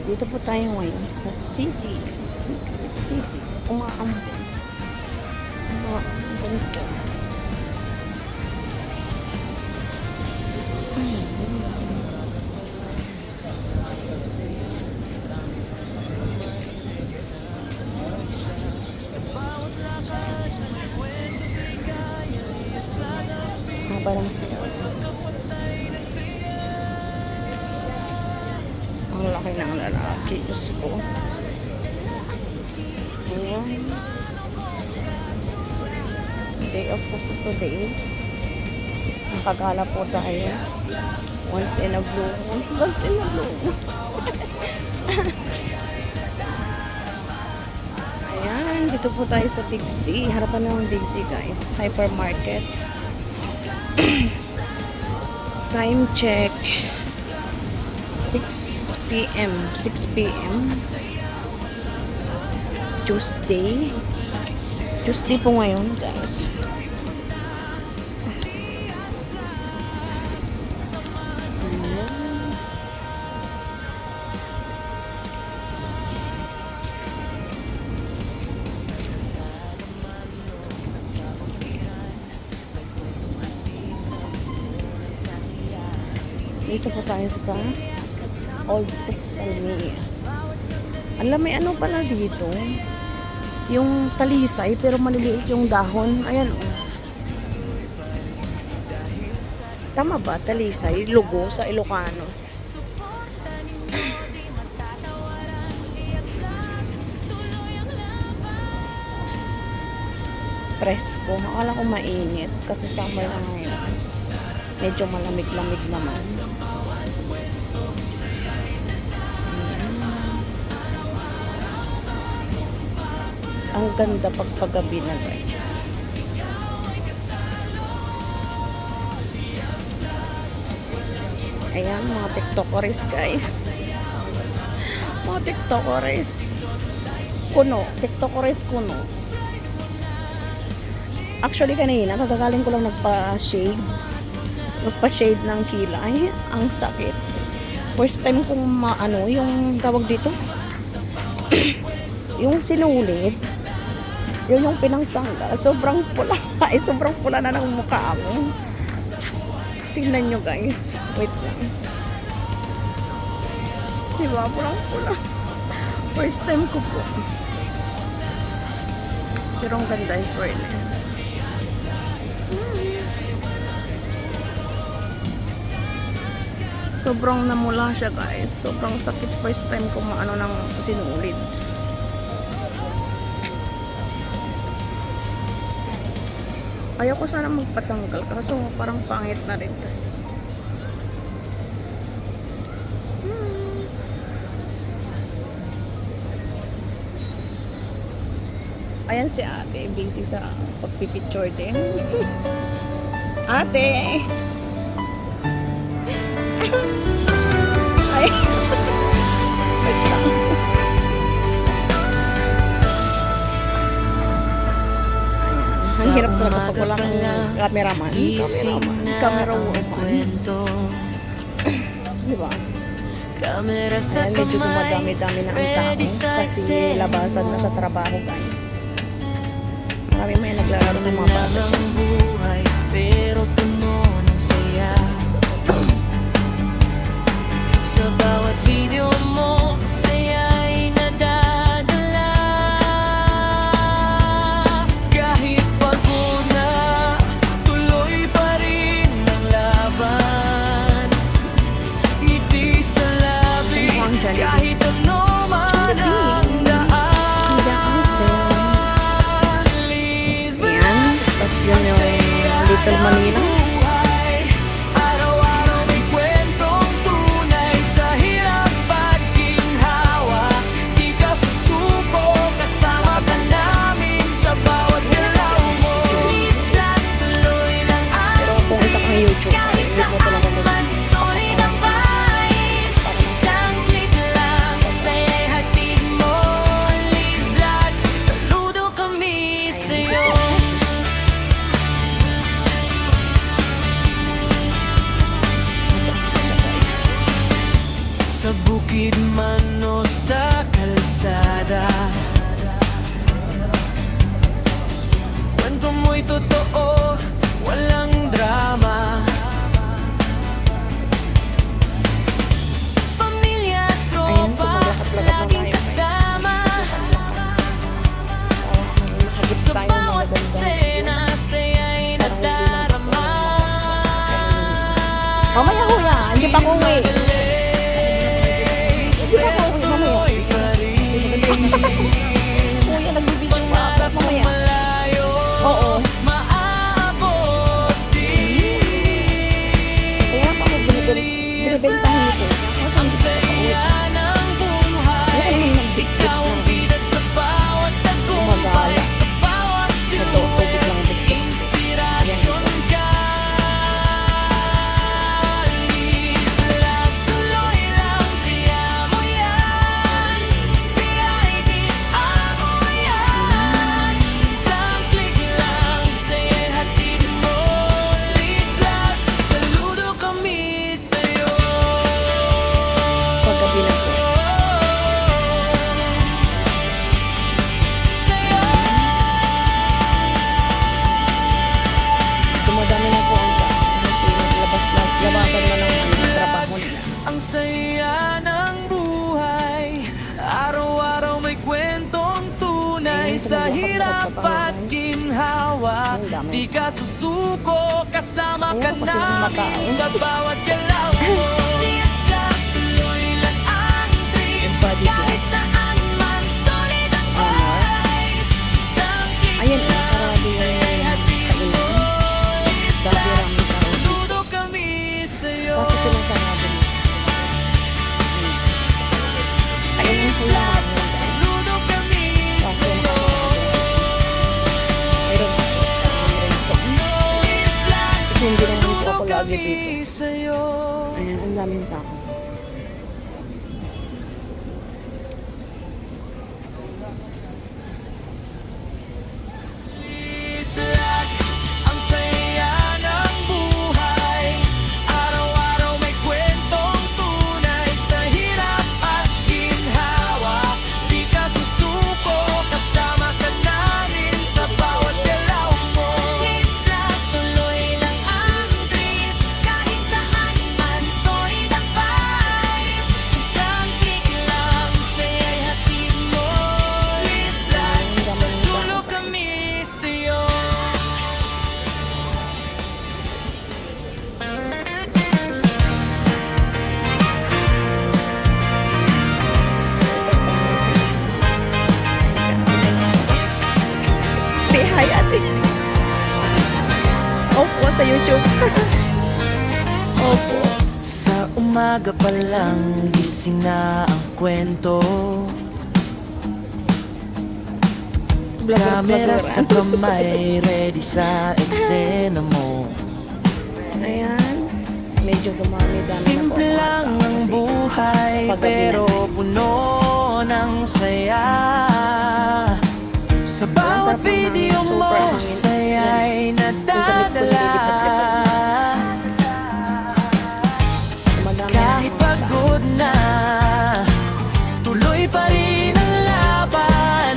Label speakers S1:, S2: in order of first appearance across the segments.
S1: Dito po tayo ngayon sa city. Umaambon. Umaambon po. Parang ang laki ng lalaki. Diyos ko. Ayan. Day off ko po today. Nakagala po tayo. Once in a blue moon. Once in a blue moon. Ayan. Dito po tayo sa Big C. Harapan ng Big C, guys. Hypermarket. Time check 6 p.m. Tuesday po ngayon, guys. Dito po tayo sa Old Sexalmia. Alam, may ano pala dito, yung talisay pero maliliit yung dahon. Ayan, oh. Tama ba? Talisay, lugo sa Ilocano. Presko. Akala ko mainit kasi summer na ngayon. Medyo malamig-lamig naman. Ang ganda pagpagabi na, guys. Ayan, mga tiktokers, guys. Mga tiktokers. Tiktokers kuno. Actually, kanina, kagagaling ko lang nagpa-shade ng kilay. Ang sakit. First time kong yung tawag dito. Yung sinulid. Yun yung pinangtanggal. Sobrang pula. Sobrang pula na ng mukha mo. Tingnan nyo, guys. Wait lang. Diba? Pulang pula. First time ko po. Pero ang ganda yung fairness. Sobrang namula siya, guys. Sobrang sakit. First time ko ng sinulid. Ayaw ko sana magpatanggal kasi parang pangit na rin kasi. Ayan si ate, busy sa pagpipicture din. Ate! Ay! Wait lang. Ang hirap talaga pag walang cameraman. Camera woman. Diba? Ayan, medyo dumadami-dami na ang tao kasi labasan na sa trabaho, guys. Marami may naglalaro ng mga bata. Pero puno ng saya. Sa bawat video mo, saya ay nadadala. Kahit pagod na, tuloy pa rin ang laban. Ngiti sa labi, kahit ano man ang daan. Ayan, tapos yun yung Little Manila. YouTube. YouTube mo talaga
S2: Sa bukid man o sa hirap at ginhawa,
S1: Ang dami.
S2: di ka susuko, kasama ka
S1: Ayaw ko kasi ng
S2: namin
S1: makain.
S2: sa bawat galaw mo. Tuloy lang ang trip,
S1: Body
S2: kahit
S1: glass.
S2: saan man, solid ang vibe. Isang
S1: Ayan, sarado yung kainan. Dati ramen tao.
S2: saludo kami sa'yo.
S1: Kasi sila sarado dito. Ayun yung sila naman guys.
S2: Saludo kami
S1: Kaso
S2: sa'yo.
S1: mayroon ako ang reason. Kasi hindi naman po
S2: Saludo
S1: ako lagi
S2: kami
S1: dito.
S2: sa'yo.
S1: Ayan, ang daming tao.
S2: Islat, ang saya ng buhay. Araw-araw may kwentong tunay sa hirap at ginhawa. Di ka susuko, kasama ka namin sa bawat galaw mo. Islat, tuloy lang ang trip, kahit saan man, solid ang vibe. Isang click lang, saya'y hatid mo. Islat, sa dulo kami sa'yo.
S1: Say hi, ate. Opo, sa YouTube. Opo.
S2: Sa umaga pa lang, gising na ang kwento. Camera sa kamay, ready sa eksena mo.
S1: Ayan. Medyo dumami-dami na po.
S2: Simple lang ang buhay, pero puno ng saya. Sa bawat video mo, saya'y nadadala. Kahit pagod na, tuloy pa rin ang laban.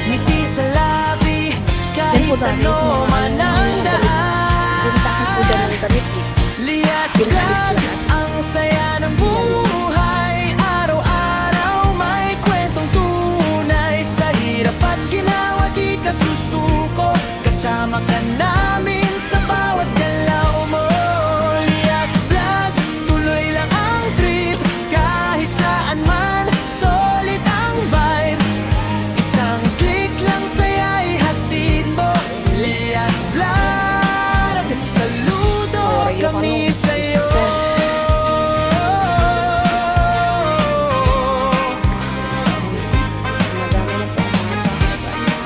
S2: Ngiti sa labi, kahit ano man ang
S1: Bintahan po dyan
S2: daan.
S1: ng damit.
S2: Lias
S1: Pinalis
S2: lang
S1: lahat.
S2: ang saya ng buhay. Araw-araw may kwentong tunay. Sa hirap at ginawa, di ka susuko. Kasama ka namin sa bawat galaw mo. Lias vlog, tuloy lang ang trip. Kahit saan man, solid ang vibes. Isang click lang, saya'y hatid mo. Lias vlog, saludo kami sa'yo.
S1: Madami na po ang mga tao, guys.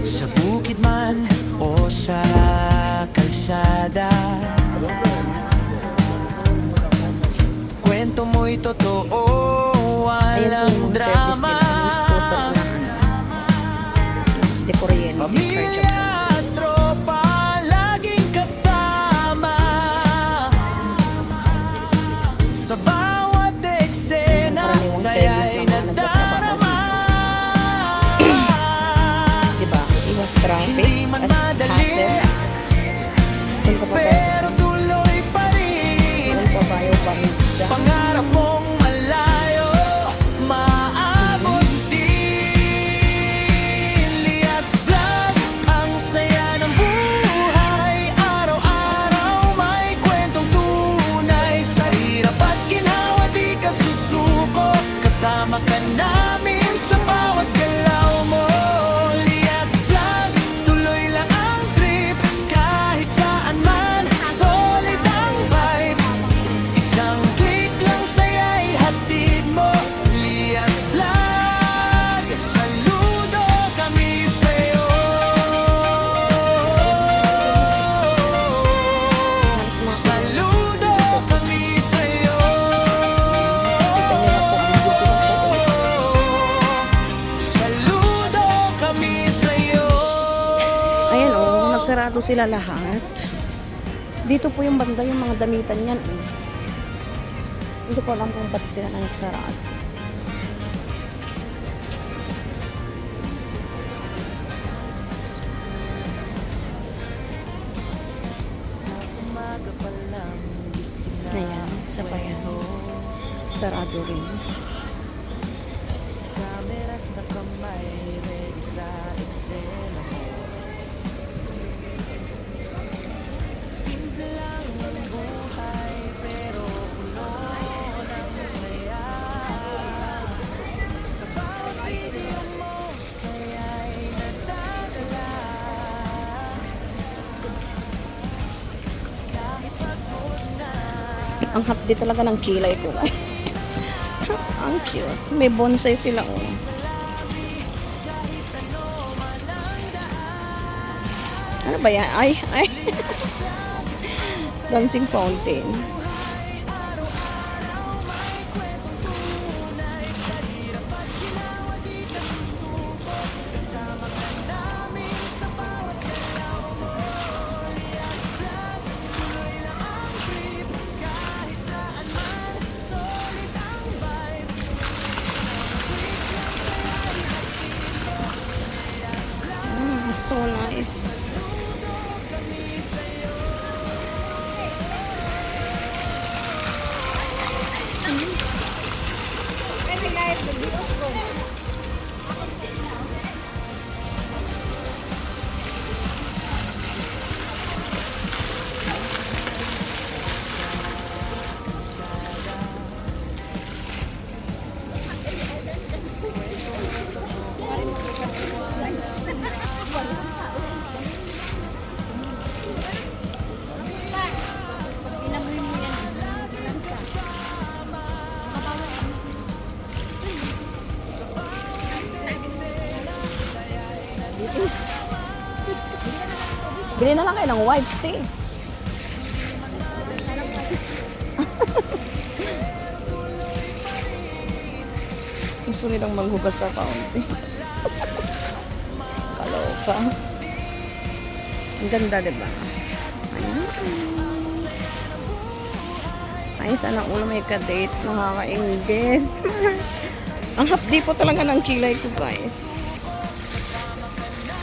S2: Sa bukid man o sa kalsada, kwento mo'y totoo,
S1: Ayan po
S2: walang
S1: yung mga service
S2: drama.
S1: nila. Yung scooter na de kuryente. Charge
S2: Pamilya at tropa, laging kasama. Sa bawat eksena,
S1: Karaniwang
S2: saya'y
S1: service naman
S2: nadarama.
S1: Diba? Iwas traffic
S2: Hindi man
S1: at
S2: madali,
S1: hassle. Punta pa tayo.
S2: pero tuloy pa rin.
S1: Doon pa tayo paminda.
S2: Pangarap mong malayo, maabot din. Lias vlog, ang saya ng buhay. Araw-araw may kwentong tunay. Sa hirap at ginawa, di ka susuko. Kasama ka namin sa bawat galaw mo. Lias vlog, tuloy lang ang trip. Kahit saan man, solid ang vibes. Isang click lang, saya'y hatid mo. Lias vlog, saludo kami sa'yo.
S1: Mas mga
S2: Saludo kami sa'yo.
S1: kita nyo na po ang video na po.
S2: Saludo kami sa'yo.
S1: Ayan oh, nagsarado sila lahat. Dito po yung banda yung mga damitan yan. Hindi ko alam kung ba't sila na nagsarado.
S2: Sa umaga pa lang, gising na
S1: Ayan, isa pa yan. Sarado rin.
S2: Camera sa kamay, ready sa eksena mo. Simple lang ang buhay, pero puno ng saya. Sa bawat video mo, saya'y nadadala. Kahit pagod na,
S1: Ang hapdi talaga ng kilay ko. Ang cute. May bonsai sila, oh. Ano ba yan? Ay, ay. Dancing fountain. So nice. Bili na lang kayo ng wipes, tea. Gusto nilang maghugas sa fountain. Kaloka. Ang ganda, diba? Ayan. Ay, sana ulo may ka-date. Nakakaingit. Ang hapdi po talaga ng kilay ko, guys.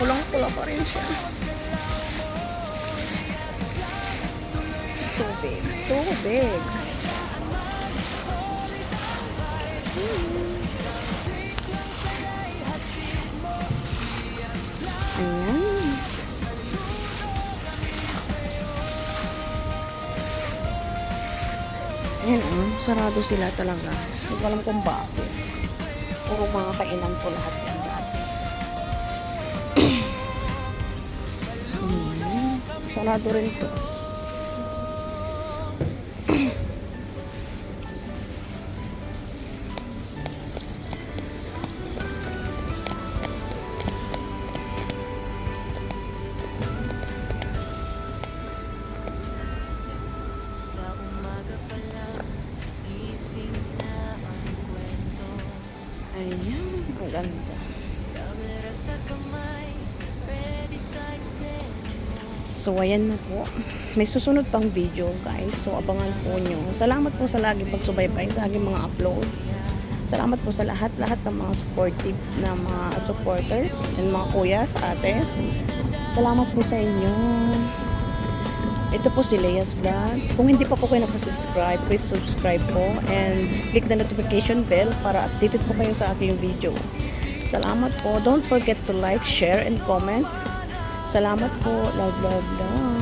S1: Kulang-kula pa rin siya. Tubig. Tubig. Ayan. Ayan, oh. Sarado sila talaga. Hindi ko alam kung bakit. Puro mga kainan po lahat yan dati. Sarado rin to.
S2: sa umaga pa lang, gising na ang kwento.
S1: Ayan, ang ganda.
S2: Camera sa kamay, ready sa eksena mo.
S1: So, ayan na po. May susunod pang video, guys. So, abangan po nyo. Salamat po sa laging pagsubaybay sa aking mga upload. Salamat po sa lahat-lahat ng mga supportive na mga supporters and mga kuyas, ates. Salamat po sa inyo. Ito po si Lea's Vlogs. Kung hindi pa po kayo nakasubscribe, please subscribe po and click the notification bell para updated po kayo sa aking video. Salamat po. Don't forget to like, share, and comment. Salamat po. Love, love, love.